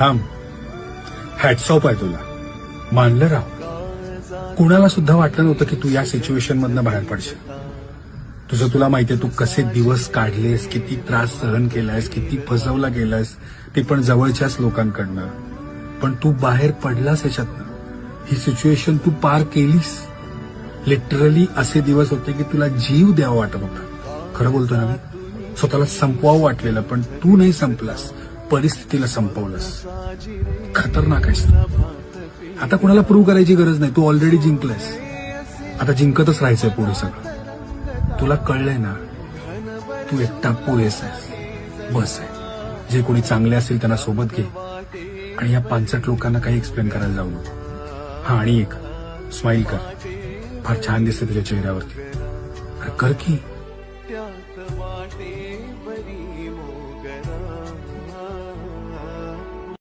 थांब. Hats off आहे तुला. मानलं राव. कुणाला सुद्धा वाटलं नव्हतं की तू या सिच्युएशन मधनं बाहेर पडशील. तुला माहितीये तू कसे दिवस काढलेस, किती त्रास सहन केलायस, किती फसवला गेलास, ते पण जवळच्याच लोकांकडनं. पण तू बाहेर पडलास याच्यातनं. ही सिच्युएशन तू पार केलीस. लिटरली असे दिवस होते की तुला जीव द्यावा वाटत होता. खरं बोलतोय ना मी. स्वतःला संपवावं वाटलेलं, पण तू नाही संपलास, परिस्थितीला संपवलंस. खतरनाक आहेस तू. आता कुणाला प्रूव्ह करायची गरज नाही. तू ऑलरेडी जिंकलायस. आता जिंकतच राहायचंय पुढे सगळं. तुला कळलंय ना, तू एकटा पुरेसा आहेस. बस आहे. जे कोणी चांगले असेल त्यांना सोबत घे आणि या 5 लोकांना काही एक्सप्लेन करायला जाऊ नको. हा, आणि एक स्माइल कर. फार छान दिसते तुझ्या चेहऱ्यावरती. अरे कर की.